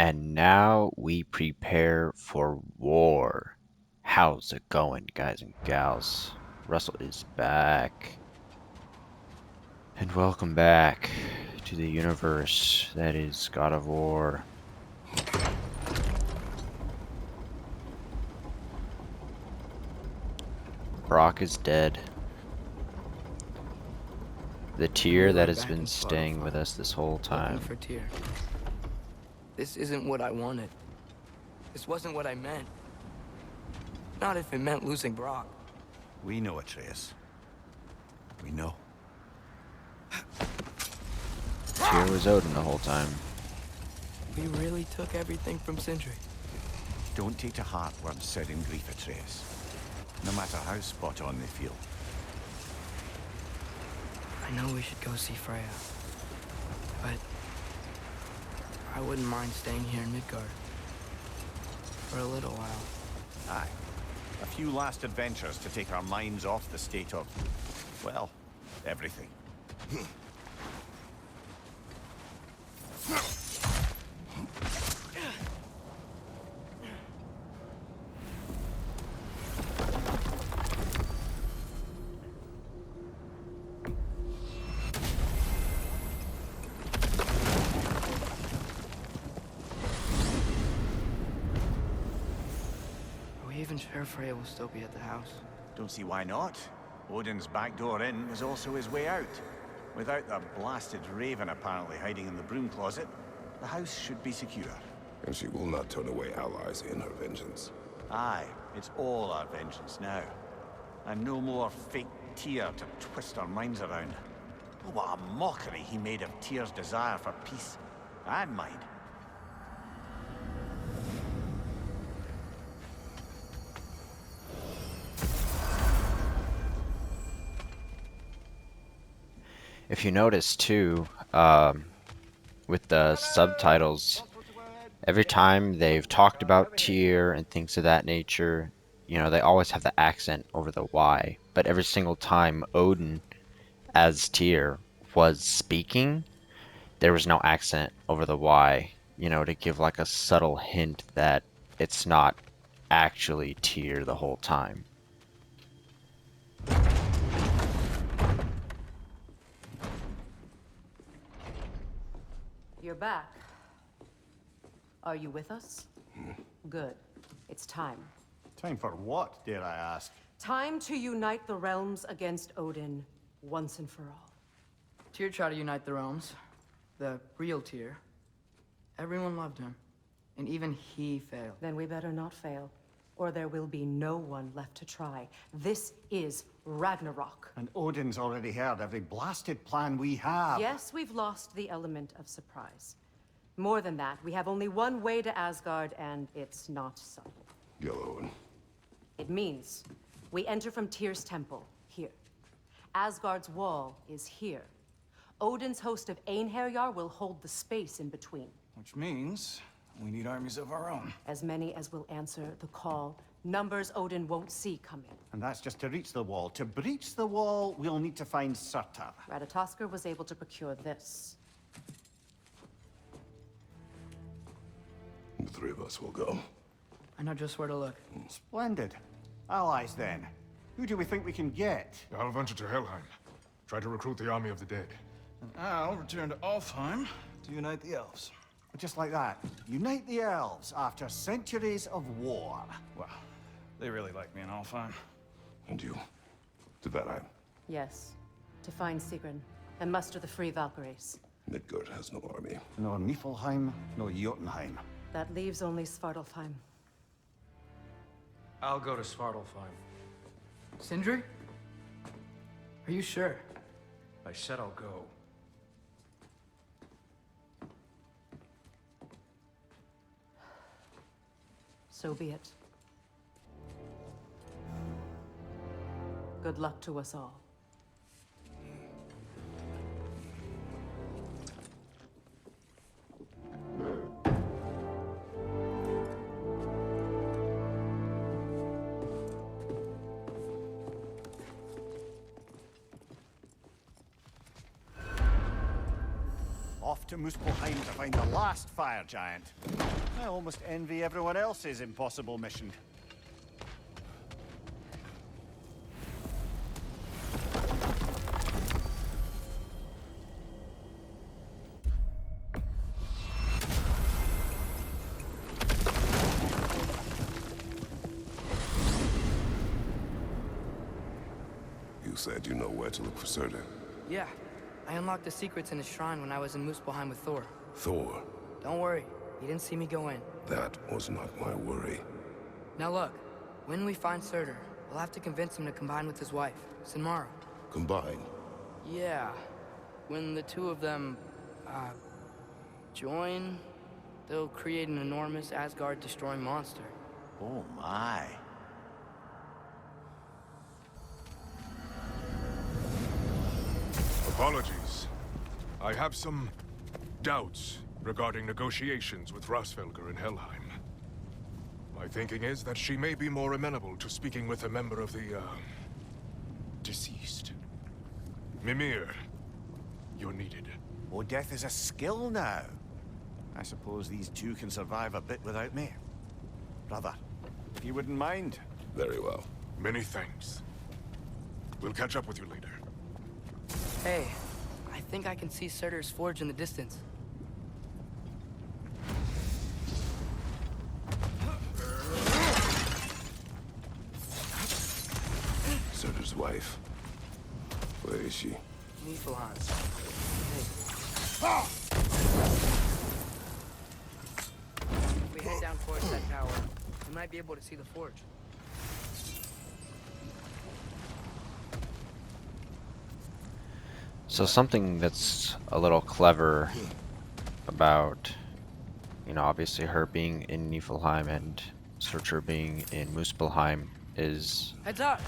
And now we prepare for war. How's it going, guys and gals? Russell is back. And welcome back to the universe that is God of War. Brock is dead. The Tyr that has been staying with us this whole time. For Tyr. This isn't what I wanted. This wasn't what I meant. Not if it meant losing Brock. We know, Atreus. We know. Tyr was Odin the whole time. We really took everything from Sindri. Don't take to heart words said in grief, Atreus. No matter how spot on they feel. I know we should go see Freya. But I wouldn't mind staying here in Midgard. For a little while. Aye. A few last adventures to take our minds off the state of, well, everything. Even sure Freya will still be at the house. Don't see why not. Odin's back door in was also his way out. Without the blasted raven apparently hiding in the broom closet, the house should be secure. And she will not turn away allies in her vengeance. Aye, it's all our vengeance now. And no more fake Tyr to twist our minds around. Oh, what a mockery he made of Tyr's desire for peace. And mine. If you notice too, with the subtitles, every time they've talked about Tyr and things of that nature, you know, they always have the accent over the Y. But every single time Odin, as Tyr, was speaking, there was no accent over the Y, you know, to give like a subtle hint that it's not actually Tyr the whole time. You're back. Are you with us? Good. It's time. Time for what, dare I ask? Time to unite the realms against Odin once and for all. Tyr tried to unite the realms. The real Tyr. Everyone loved him. And even he failed. Then we better not fail, or there will be no one left to try. This is Ragnarok. And Odin's already heard every blasted plan we have. Yes, we've lost the element of surprise. More than that, we have only one way to Asgard, and it's not subtle. Yellow. It means we enter from Tyr's temple, here. Asgard's wall is here. Odin's host of Einherjar will hold the space in between. Which means we need armies of our own. As many as will answer the call. Numbers Odin won't see coming. And that's just to reach the wall. To breach the wall, we'll need to find Surtur. Ratatoskr was able to procure this. The three of us will go. I know just where to look. Splendid. Allies, then. Who do we think we can get? I'll venture to Helheim. Try to recruit the army of the dead. And I'll return to Alfheim to unite the elves. Just like that. Unite the elves after centuries of war. Well, they really like me in Alfheim. And you? To Valheim. Yes. To find Sigrun and muster the free Valkyries. Midgard has no army. No Niflheim, no Jotunheim. That leaves only Svartalfheim. I'll go to Svartalfheim. Sindri? Are you sure? I said I'll go. So be it. Good luck to us all. Off to Muspelheim to find the last fire giant. I almost envy everyone else's impossible mission. You said you know where to look for Surtur. Yeah, I unlocked the secrets in his shrine when I was in Muspelheim with Thor. Thor. Don't worry, he didn't see me go in. That was not my worry. Now look, when we find Surtur, we'll have to convince him to combine with his wife, Sinmara. Combine. Yeah, when the two of them, join, they'll create an enormous Asgard-destroying monster. Oh my. Apologies. I have some doubts regarding negotiations with Rasfelger in Helheim. My thinking is that she may be more amenable to speaking with a member of the, deceased. Mimir, you're needed. Oh, death is a skill now. I suppose these two can survive a bit without me. Brother, if you wouldn't mind. Very well. Many thanks. We'll catch up with you later. Hey, I think I can see Surtur's forge in the distance. Surtur's wife. Where is she? Niflheim. If we head down towards that tower, we might be able to see the forge. So something that's a little clever about, you know, obviously her being in Niflheim and Surtur being in Muspelheim is Heads up!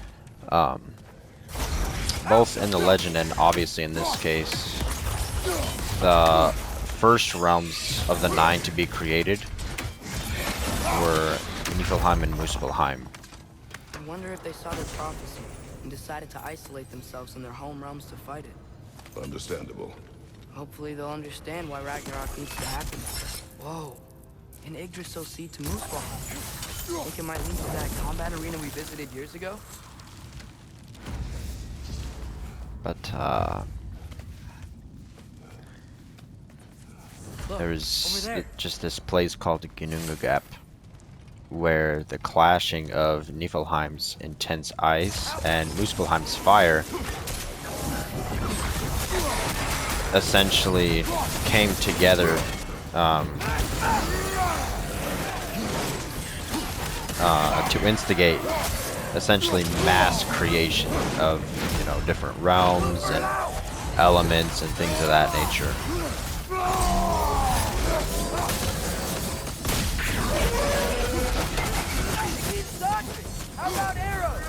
both in the legend and obviously in this case, the first realms of the 9 to be created were Niflheim and Muspelheim. I wonder if they saw the prophecy and decided to isolate themselves in their home realms to fight it. Understandable. Hopefully they'll understand why Ragnarok needs to happen. Whoa, an Yggdrasil seed to Muspelheim. Think it might lead to that combat arena we visited years ago? But Look, there's over there. just this place called Ginnungagap, where the clashing of Niflheim's intense ice and Muspelheim's fire essentially came together to instigate essentially mass creation of, you know, different realms and elements and things of that nature. How about arrows?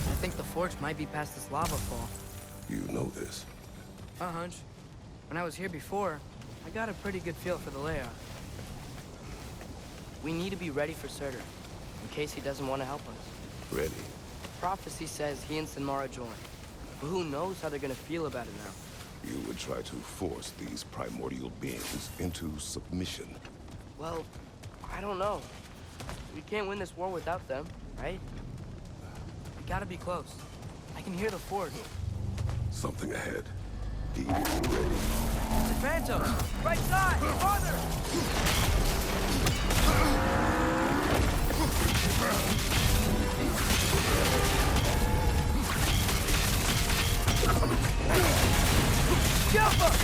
I think the forge might be past this lava fall. You know this. A hunch. When I was here before, I got a pretty good feel for the layout. We need to be ready for Surtur, in case he doesn't want to help us. Ready. Prophecy says he and Sinmara join, but who knows how they're gonna feel about it now. You would try to force these primordial beings into submission. Well, I don't know. We can't win this war without them, right? We gotta be close. I can hear the forge. Something ahead. Be ready. The Phantoms! Right side! Farther! Jump up!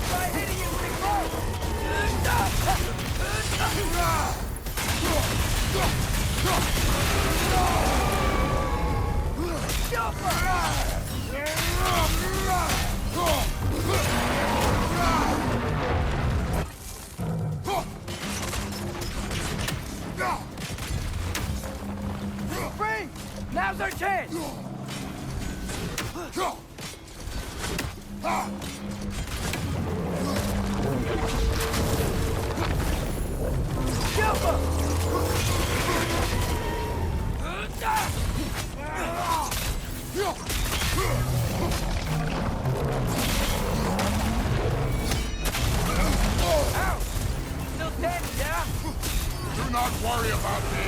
Try hitting him, big Free! Now's our chance! Still standing, yeah? Do not worry about me.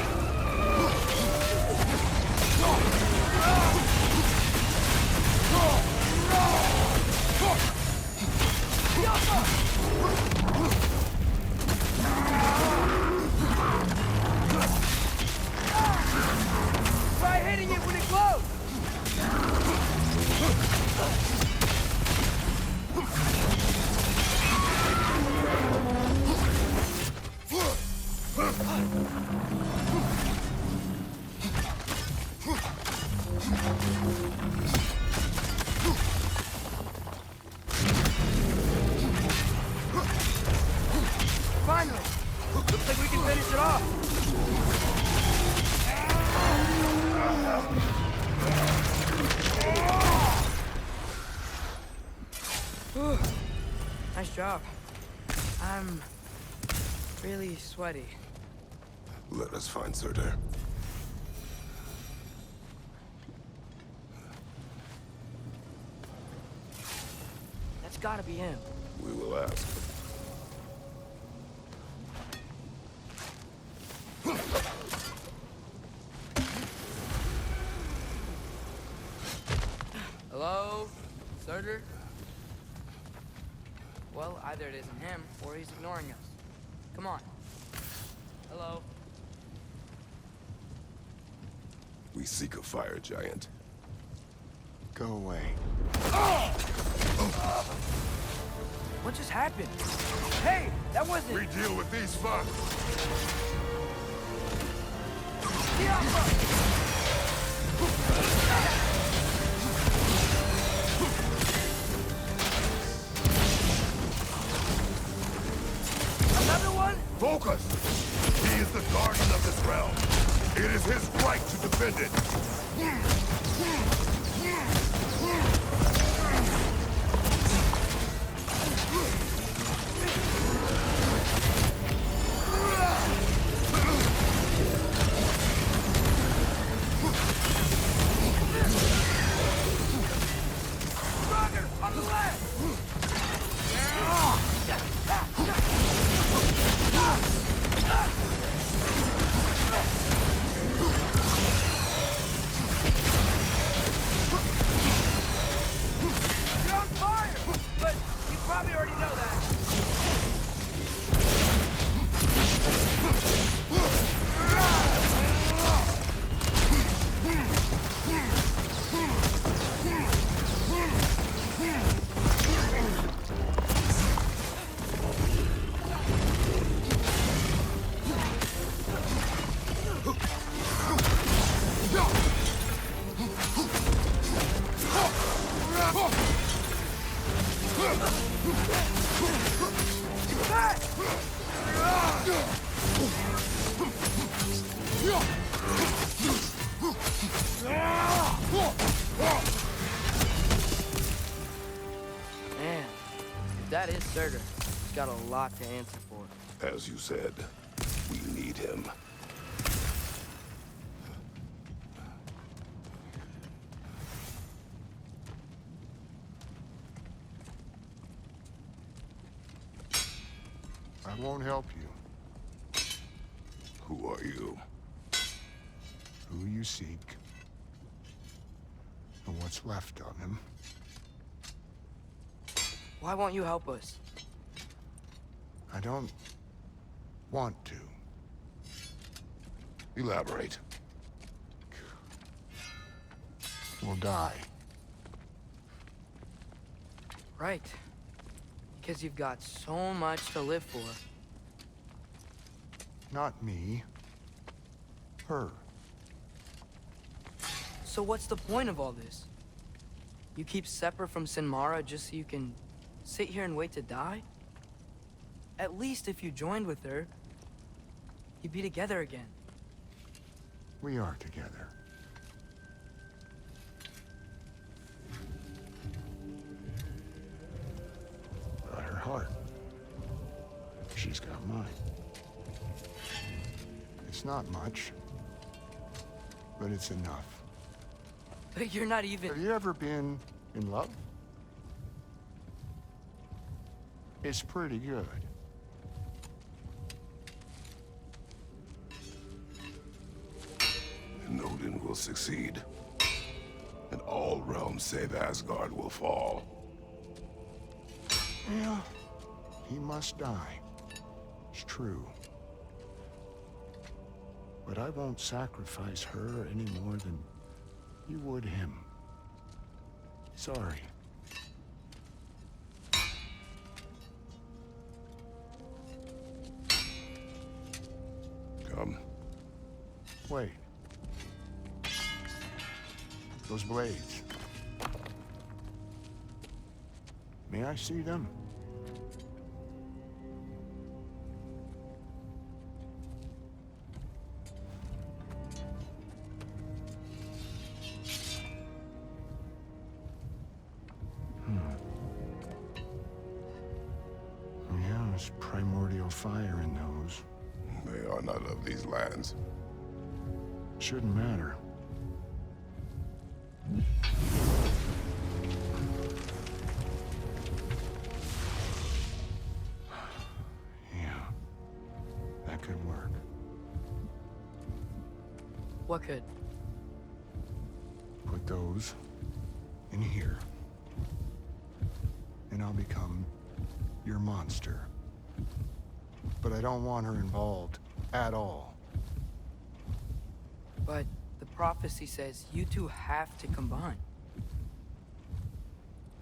Try hitting it when it glows! Finally! Looks like we can finish it off! Whew. Nice job. I'm really sweaty. Let us find Surtur. That's gotta be him. We will ask. Hello? Surtur? Well, either it isn't him, or he's ignoring us. Come on. Hello? We seek a fire giant. Go away. What just happened? Hey, that wasn't... We deal with these first. Another one? Focus! He is the guardian of this realm. It is his right to defend it. Stronger! On the left! You're on fire! But you probably already know that. Man, if that is Surtur, he's got a lot to answer for. As you said, we need him. I won't help you. Who are you? Who you seek. And what's left of him. Why won't you help us? I don't want to. Elaborate. We'll die. Right. Because you've got so much to live for. Not me. Her. So what's the point of all this? You keep separate from Sinmara just so you can sit here and wait to die? At least if you joined with her, you'd be together again. We are together. heart. She's got mine. It's not much, but it's enough. But you're not even... Have you ever been in love? It's pretty good. And Odin will succeed. And all realms save Asgard will fall. Yeah, he must die. It's true. But I won't sacrifice her any more than you would him. Sorry. Come. Wait. Those blades. May I see them? Yeah, there's primordial fire in those. They are not of these lands. Shouldn't matter. Yeah, that could work. What could? Put those in here, and I'll become your monster. But I don't want her involved at all. But the prophecy says you two have to combine.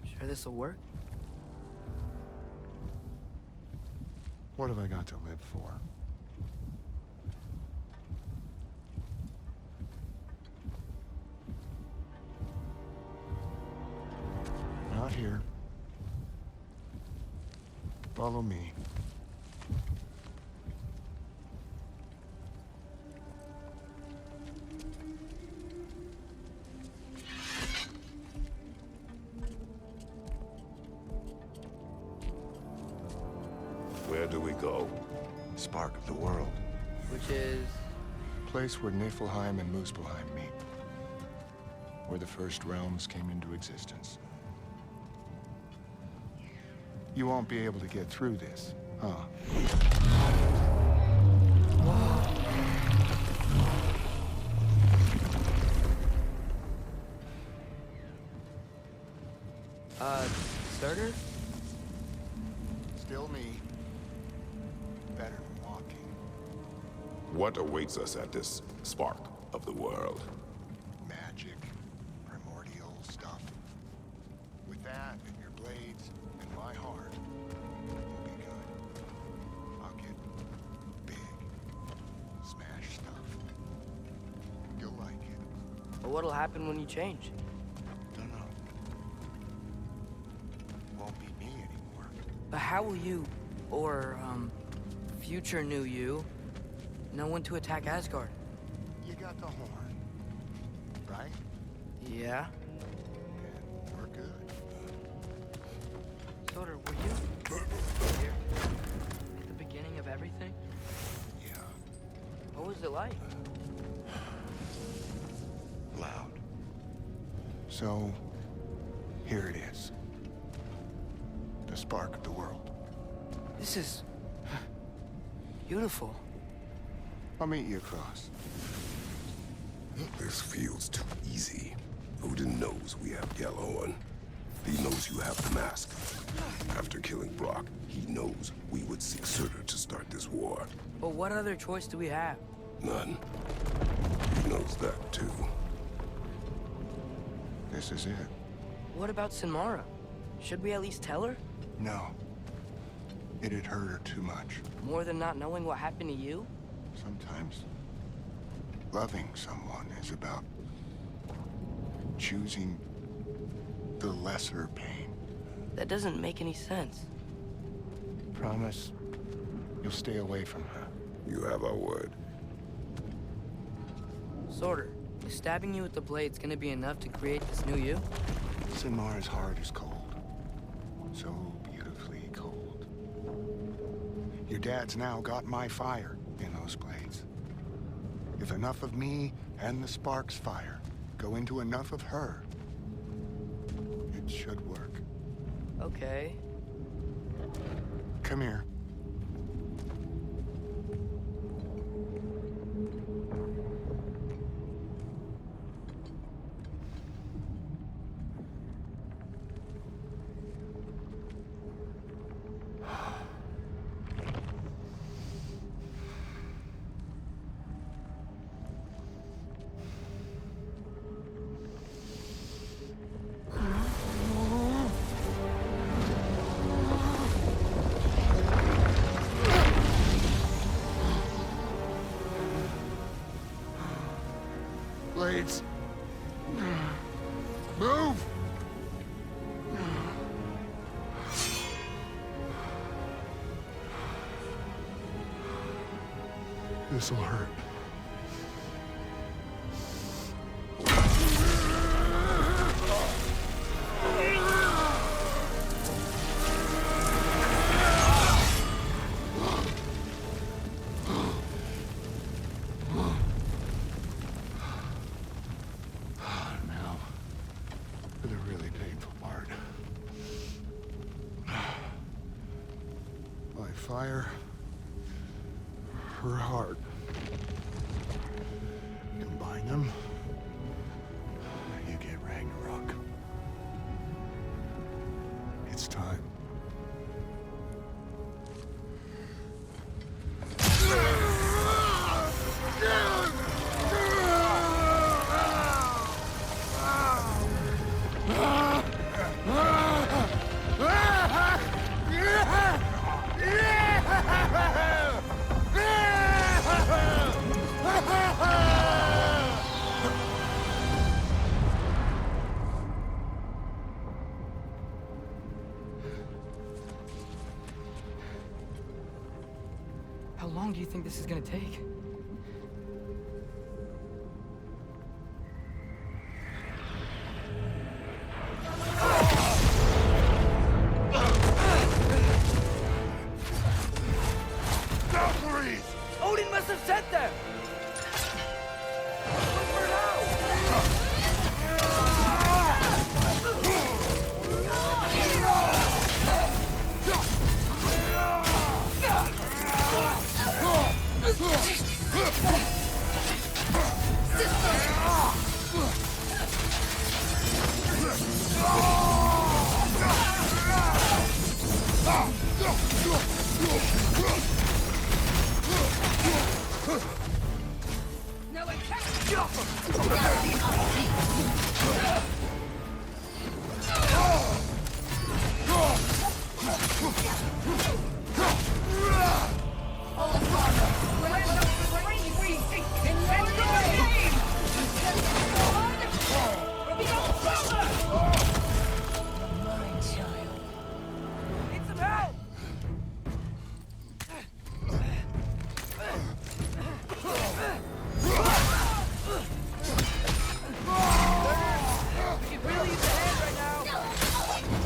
Sure this'll work? What have I got to live for? Not here. Follow me. Where do we go? Spark of the world. Which is... Place where Niflheim and Muspelheim meet. Where the first realms came into existence. You won't be able to get through this, huh? Starter? Still me. Better than walking. What awaits us at this spark of the world? Magic. Primordial stuff. With that and your blades and my heart, we'll be good. I'll get big. Smash stuff. You'll like it. But what'll happen when you change? Don't know. Won't be me anymore. But how will you, or, future new you, know when to attack Asgard? You got the horn, right? Yeah? And we're good. Soder, were you here at the beginning of everything? Yeah. What was it like? Loud. So, here it is. The spark of the world. This is... beautiful. I'll meet you across. This feels too easy. Odin knows we have Yellowhorn. He knows you have the mask. After killing Brock, he knows we would seek Surtur to start this war. But what other choice do we have? None. He knows that too. This is it. What about Sinmara? Should we at least tell her? No. It'd hurt her too much. More than not knowing what happened to you? Sometimes, loving someone is about choosing the lesser pain. That doesn't make any sense. Promise you'll stay away from her. You have our word. Sorter, is stabbing you with the blades gonna be enough to create this new you? Sinmara's heart is cold. So beautifully cold. Your dad's now got my fire in those blades. If enough of me and the spark's fire go into enough of her, it should work. Okay. Come here. Blades. Move! This'll hurt. Now, for the really painful part. My fire, her heart. Combine them, you get Ragnarok. It's time. How long do you think this is gonna take? Valkyries! Odin must have sent them! Look for now! Now need some help! We can really use a hand right now. Right side!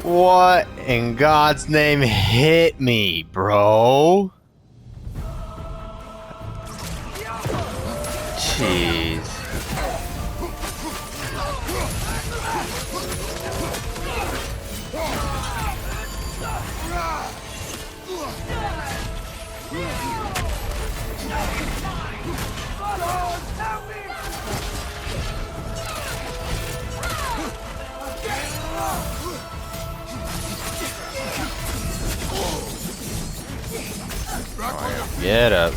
What in God's name hit me, bro? Jeez.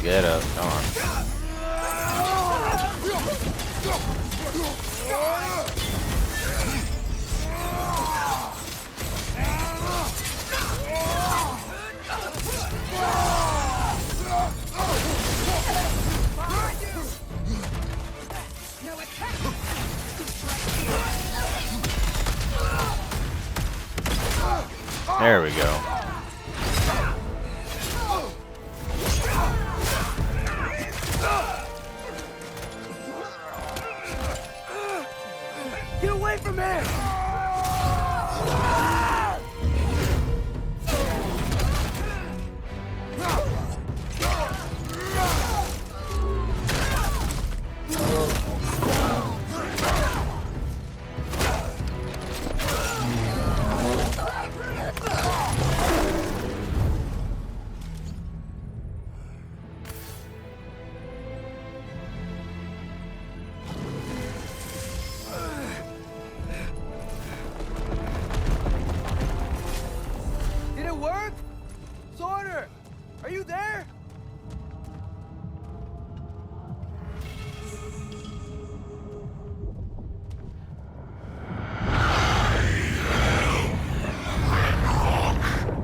Get up, come on. There we go. Get away from here! Did it work? Sorter! Are you there?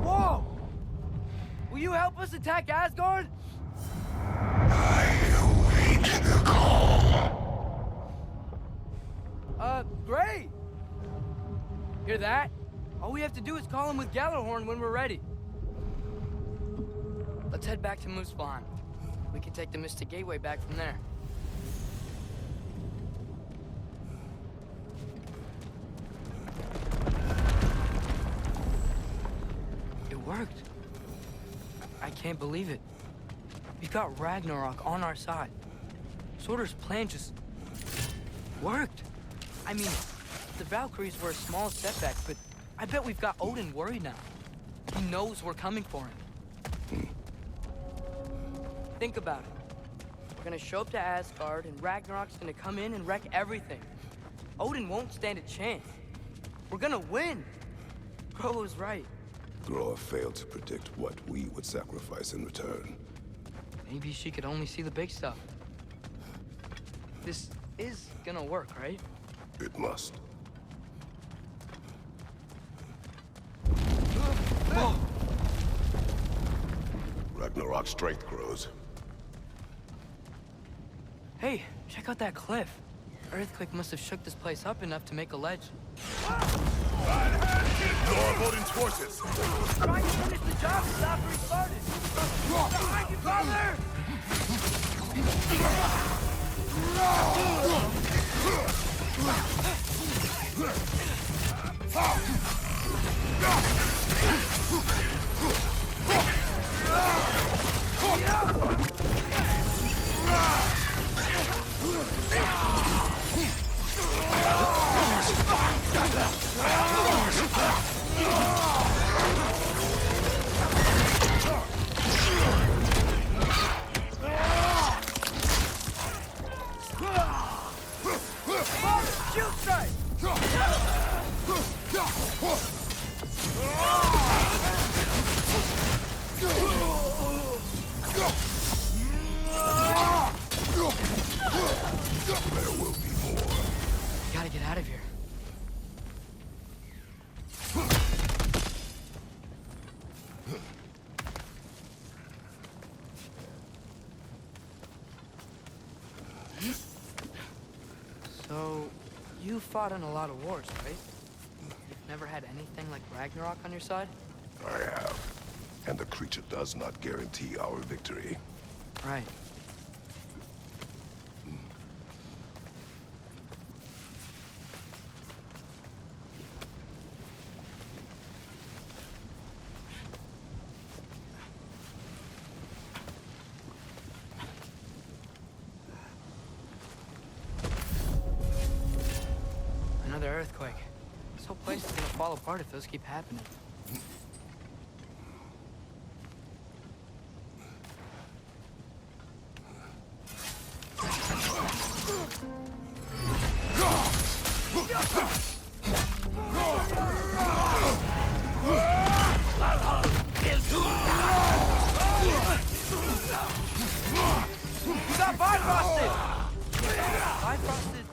Whoa! Will you help us attack Asgard? Great! Hear that? All we have to do is call him with Gjallarhorn when we're ready. Let's head back to Muspelheim. We can take the Mystic Gateway back from there. It worked. I can't believe it. We've got Ragnarok on our side. Sorter's plan just worked. I mean, the Valkyries were a small setback, but I bet we've got Odin worried now. He knows we're coming for him. Think about it. We're gonna show up to Asgard, and Ragnarok's gonna come in and wreck everything. Odin won't stand a chance. We're gonna win. Bro was right. Groa failed to predict what we would sacrifice in return. Maybe she could only see the big stuff. This is gonna work, right? It must. Ragnarok's strength grows. Hey, check out that cliff. Earthquake must have shook this place up enough to make a ledge. More of Odin's forces! Trying to finish the job after he started! Behind you, brother! Shield strike! There will be more. We gotta get out of here. So, you fought in a lot of wars, right? You've never had anything like Ragnarok on your side? I have. And the creature does not guarantee our victory. Right. another earthquake. This whole place is gonna fall apart if those keep happening. You got Bifrosted! Bifrosted?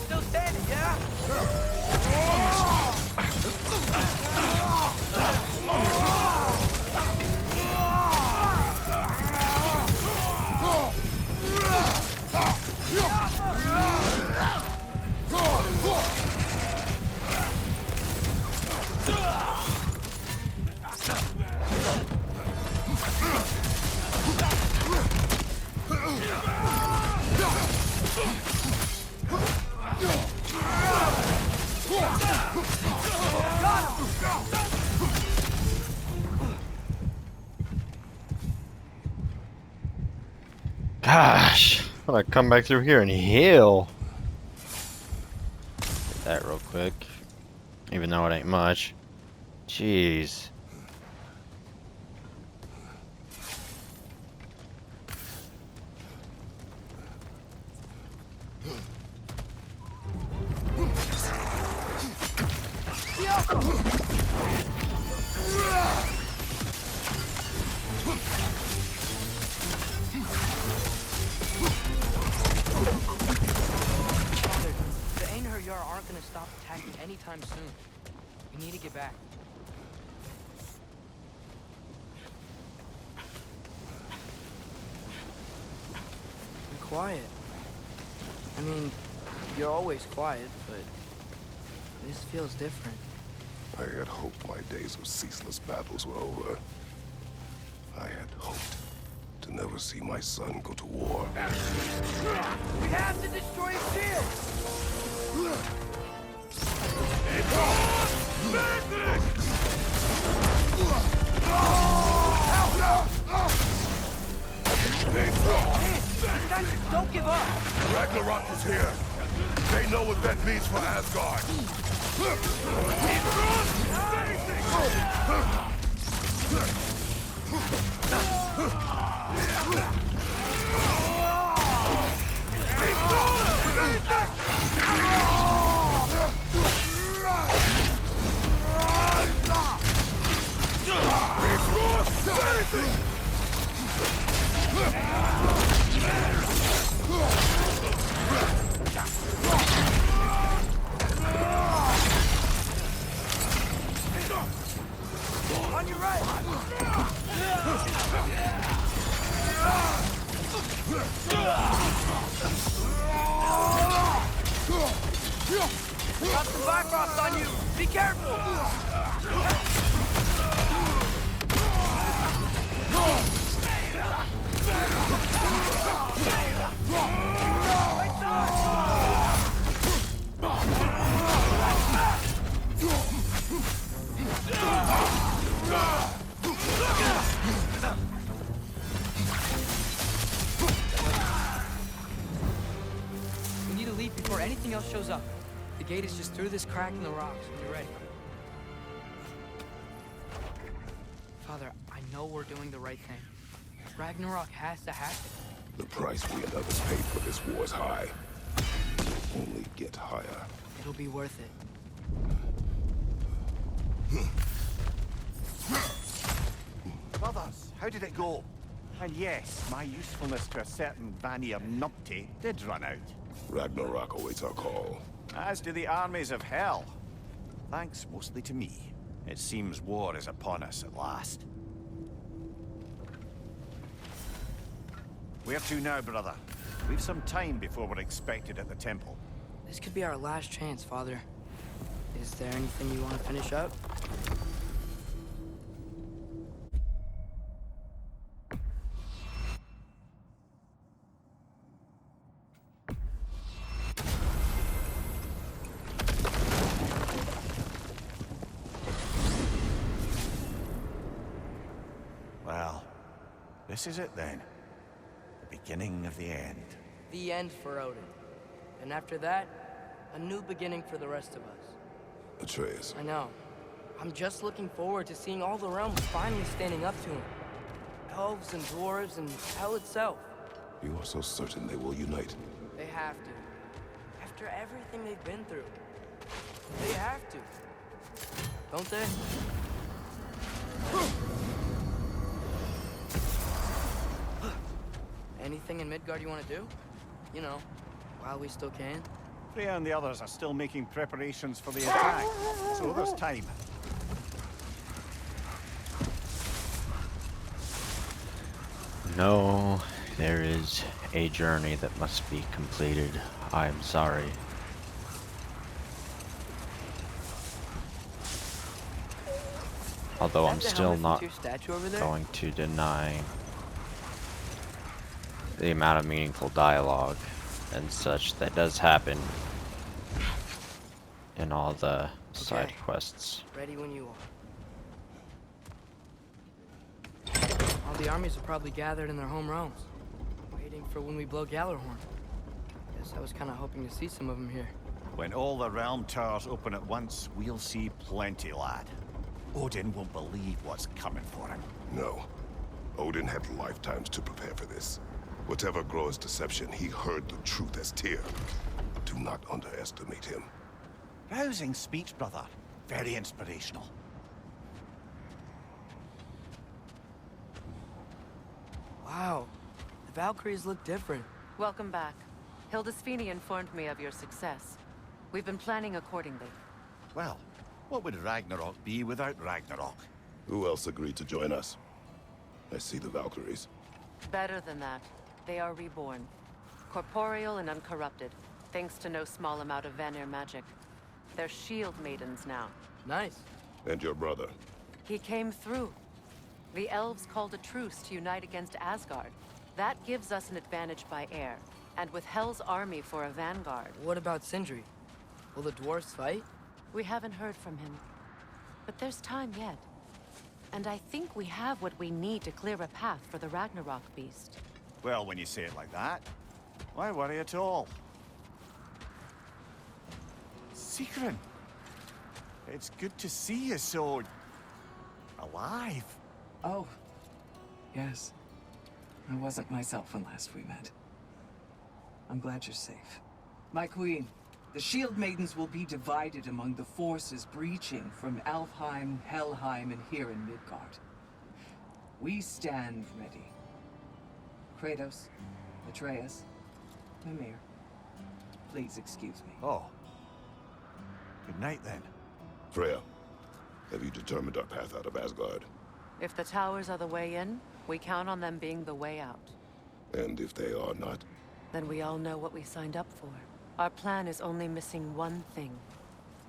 Still standing, yeah? Gosh, I'm gonna come back through here and heal. Get that real quick, even though it ain't much. Jeez. The Einherjar aren't gonna stop attacking anytime soon. We need to get back. Be quiet. I mean, you're always quiet, but this feels different. I had hoped my days of ceaseless battles were over. I had hoped to never see my son go to war. We have to destroy his shield! Don't give up! Ragnarok is here. They know what that means for Asgard. On your right! Got some Bifrost on you! Be careful! We need to leave before anything else shows up. The gate is just through this crack in the rocks when you're ready. Father, I know we're doing the right thing. Ragnarok has to happen. The price we and others paid for this war is high. It will only get higher. It'll be worth it. Brothers, how did it go? And yes, my usefulness to a certain Vanir numpty did run out. Ragnarok awaits our call. As do the armies of hell. Thanks mostly to me. It seems war is upon us at last. Where to now, brother? We've some time before we're expected at the temple. This could be our last chance, Father. Is there anything you want to finish up? This is it then. The beginning of the end. The end for Odin. And after that, a new beginning for the rest of us. Atreus. I know. I'm just looking forward to seeing all the realms finally standing up to him. Elves and dwarves and hell itself. You are so certain they will unite. They have to. After everything they've been through. They have to. Don't they? Anything in Midgard you want to do? You know, while we still can. Freya and the others are still making preparations for the attack, so there's time. No, there is a journey that must be completed. I am sorry. Although I'm Is that the still helmet not from Tyr's statue over there? going to deny the amount of meaningful dialogue and such that does happen in all the side Okay. quests. Ready when you are. All the armies are probably gathered in their home realms, waiting for when we blow Gallarhorn. Guess I was kind of hoping to see some of them here. When all the realm towers open at once, we'll see plenty, lad. Odin won't believe what's coming for him. No. Odin had lifetimes to prepare for this. Whatever Groa's deception, he heard the truth as Tyr. Do not underestimate him. Rousing speech, brother. Very inspirational. Wow, the Valkyries look different. Welcome back. Hildisvini informed me of your success. We've been planning accordingly. Well, what would Ragnarok be without Ragnarok? Who else agreed to join us? I see the Valkyries. Better than that. They are reborn. Corporeal and uncorrupted, thanks to no small amount of Vanir magic. They're shield maidens now. Nice. And your brother. He came through. The elves called a truce to unite against Asgard. That gives us an advantage by air, and with Hel's army for a vanguard. What about Sindri? Will the dwarves fight? We haven't heard from him. But there's time yet. And I think we have what we need to clear a path for the Ragnarok beast. Well, when you say it like that, why worry at all? Sigrun! It's good to see you so... alive. Oh, yes. I wasn't myself when last we met. I'm glad you're safe. My queen, the Shield Maidens will be divided among the forces breaching from Alfheim, Helheim, and here in Midgard. We stand ready. Kratos, Atreus, Mimir, please excuse me. Oh. Good night, then. Freya, have you determined our path out of Asgard? If the towers are the way in, we count on them being the way out. And if they are not? Then we all know what we signed up for. Our plan is only missing one thing.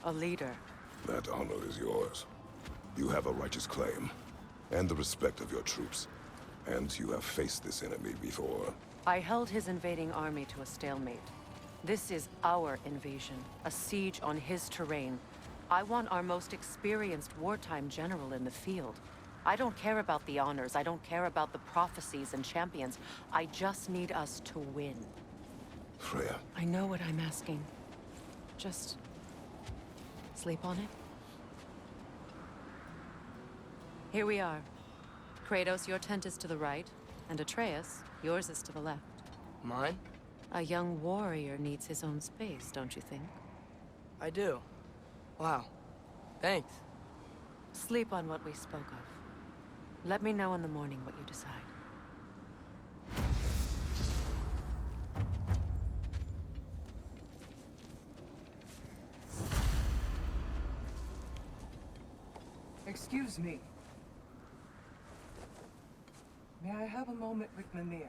A leader. That honor is yours. You have a righteous claim, and the respect of your troops. And you have faced this enemy before. I held his invading army to a stalemate. This is our invasion, a siege on his terrain. I want our most experienced wartime general in the field. I don't care about the honors, I don't care about the prophecies and champions. I just need us to win. Freya. I know what I'm asking. Just... sleep on it? Here we are. Kratos, your tent is to the right, and Atreus, yours is to the left. Mine? A young warrior needs his own space, don't you think? I do. Wow. Thanks. Sleep on what we spoke of. Let me know in the morning what you decide. Excuse me. May I have a moment with Mimir?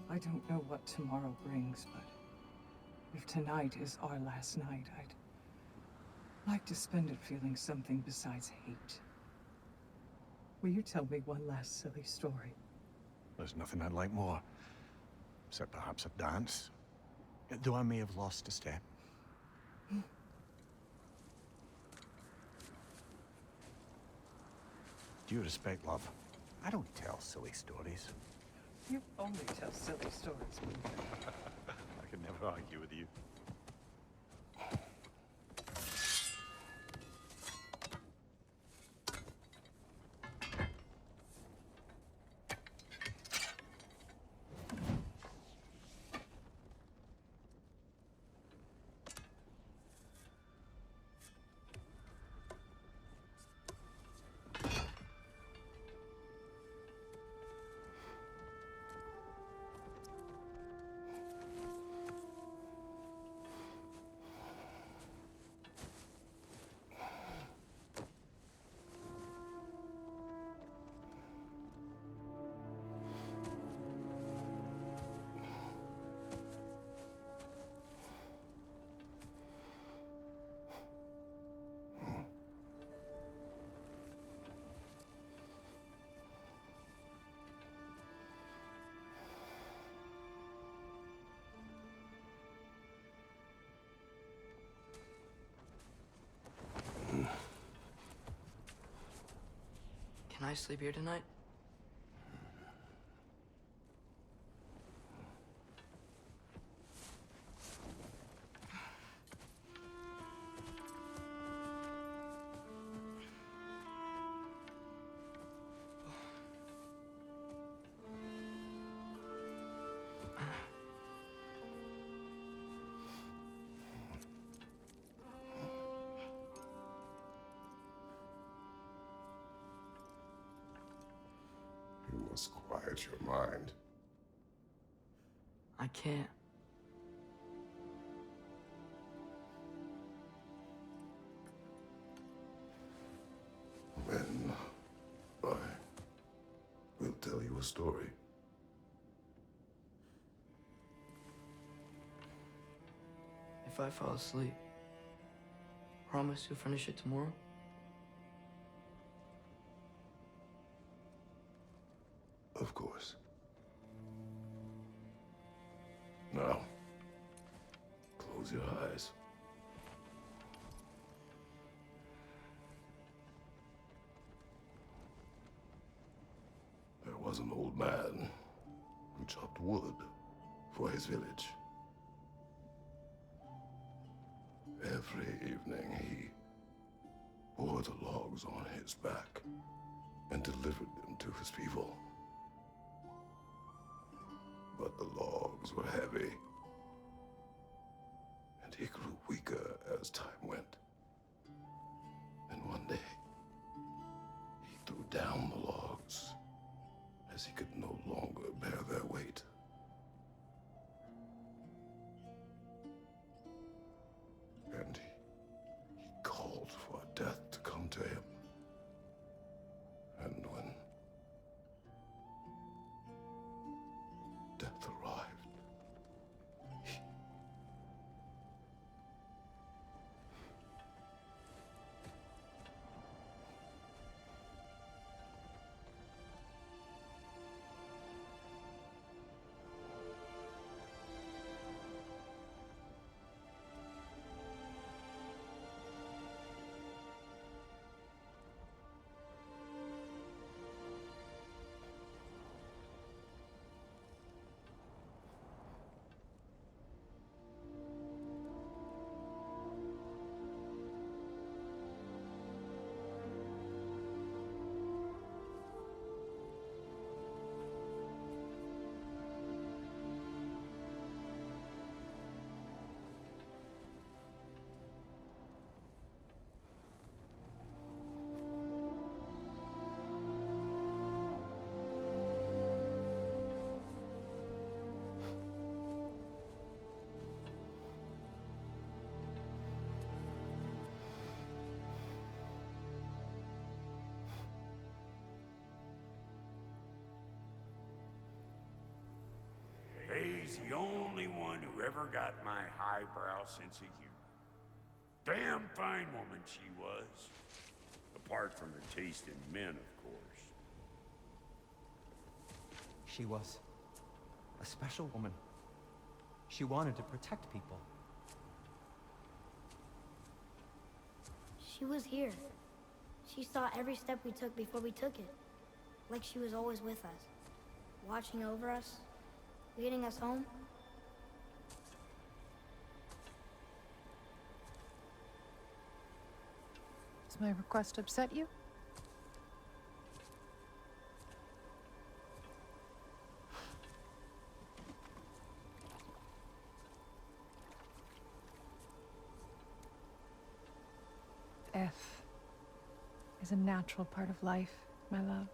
I don't know what tomorrow brings, but if tonight is our last night, I'd like to spend it feeling something besides hate. Will you tell me one last silly story? There's nothing I'd like more. Except perhaps a dance. Though I may have lost a step. Due respect, love. I don't tell silly stories. You only tell silly stories. I can never argue with you. Can I sleep here tonight? You must quiet your mind. I can't. Then I will tell you a story. If I fall asleep, promise you'll finish it tomorrow? Of course. Now, close your eyes. There was an old man who chopped wood for his village. Every evening he bore the logs on his back and delivered them to his people. But the logs were heavy, and he grew weaker as time went. And one day, he threw down the logs as he could no longer bear their weight. And he called for death to come to him. And when death arrived, He's the only one who ever got my highbrow sense of humor. Damn fine woman she was. Apart from her taste in men, of course. She was a special woman. She wanted to protect people. She was here. She saw every step we took before we took it. Like she was always with us. Watching over us. Leading us home. Does my request upset you? Death is a natural part of life, my love.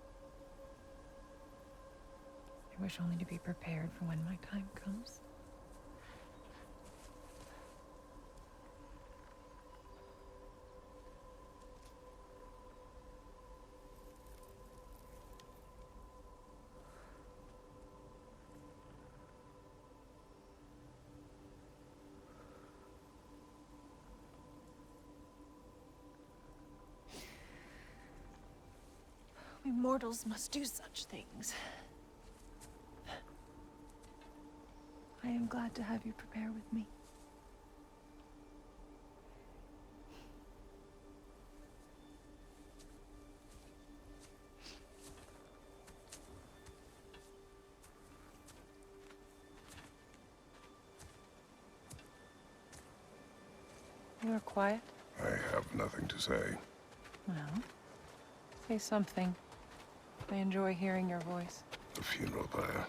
I wish only to be prepared for when my time comes. We mortals must do such things. I am glad to have you prepare with me. You are quiet. I have nothing to say. Well, say something. I enjoy hearing your voice. The funeral pyre.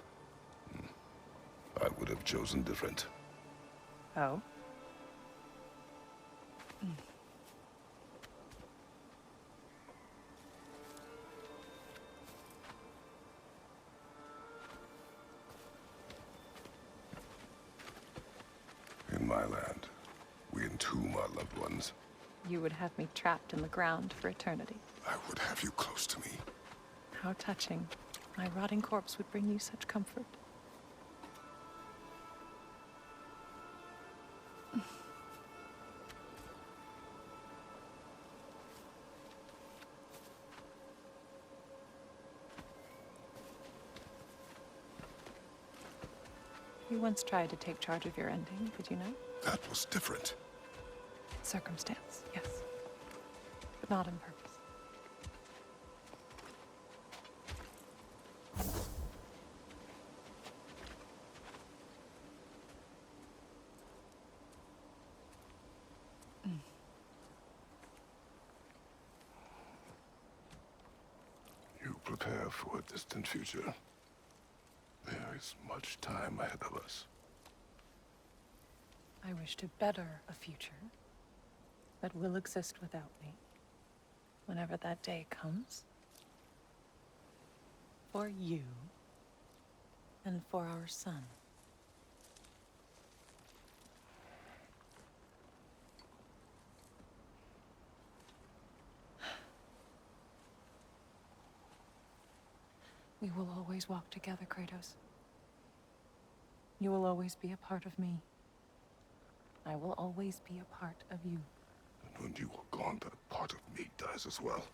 I would have chosen different. Oh? In my land, we entomb our loved ones. You would have me trapped in the ground for eternity. I would have you close to me. How touching. My rotting corpse would bring you such comfort. You once tried to take charge of your ending, did you know? That was different. Circumstance, yes. But not on purpose. You prepare for a distant future. There is much time ahead of us. I wish to better a future that will exist without me, whenever that day comes. For you, and for our son. We will always walk together, Kratos. You will always be a part of me. I will always be a part of you. And when you are gone, that part of me dies as well.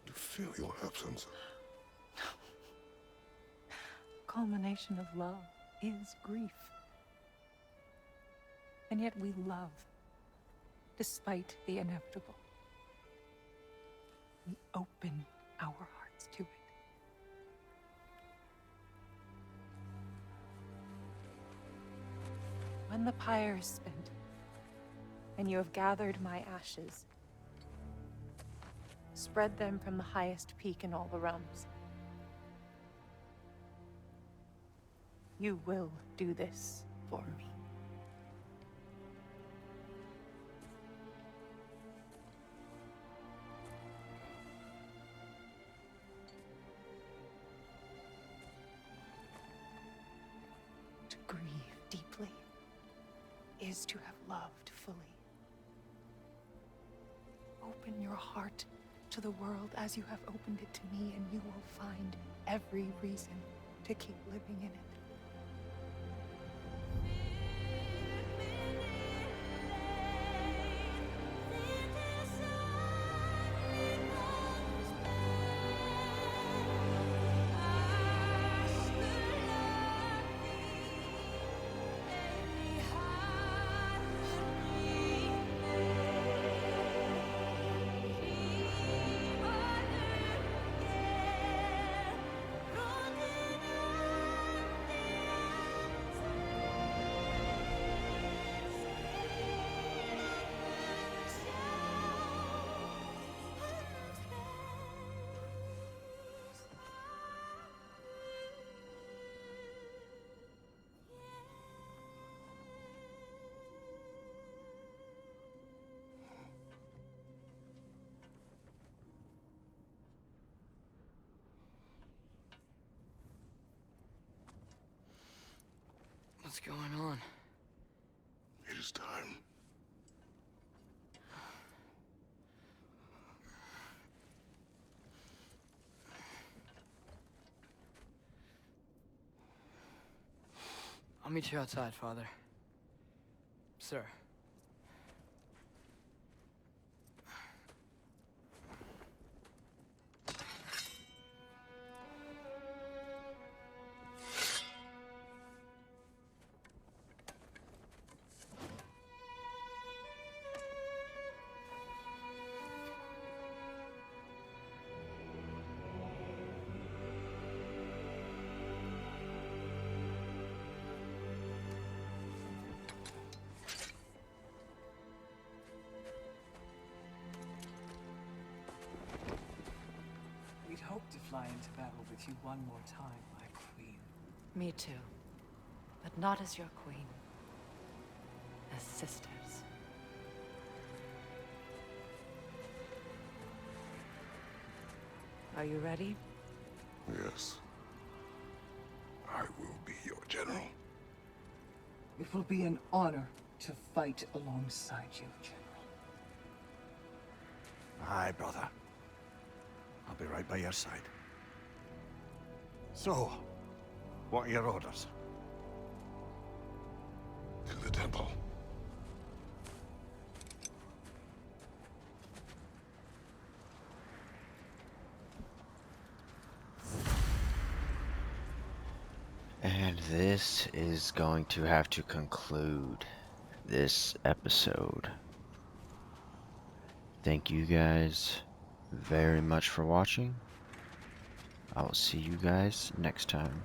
You feel your absence. Culmination of love is grief. And yet we love, despite the inevitable. We open our hearts to it. When the pyre is spent, and you have gathered my ashes, spread them from the highest peak in all the realms. You will do this for me. To grieve deeply is to have loved fully. Open your heart to the world as you have opened it to me, and you will find every reason to keep living in it. What's going on? It is time. I'll meet you outside, Father. Sir. We'd hoped to fly into battle with you one more time, my queen. Me too. But not as your queen. As sisters. Are you ready? Yes. I will be your general. It will be an honor to fight alongside you, General. Aye, brother. I'll be right by your side. So, what are your orders? To the temple. And this is going to have to conclude this episode. Thank you guys very much for watching. I will see you guys next time.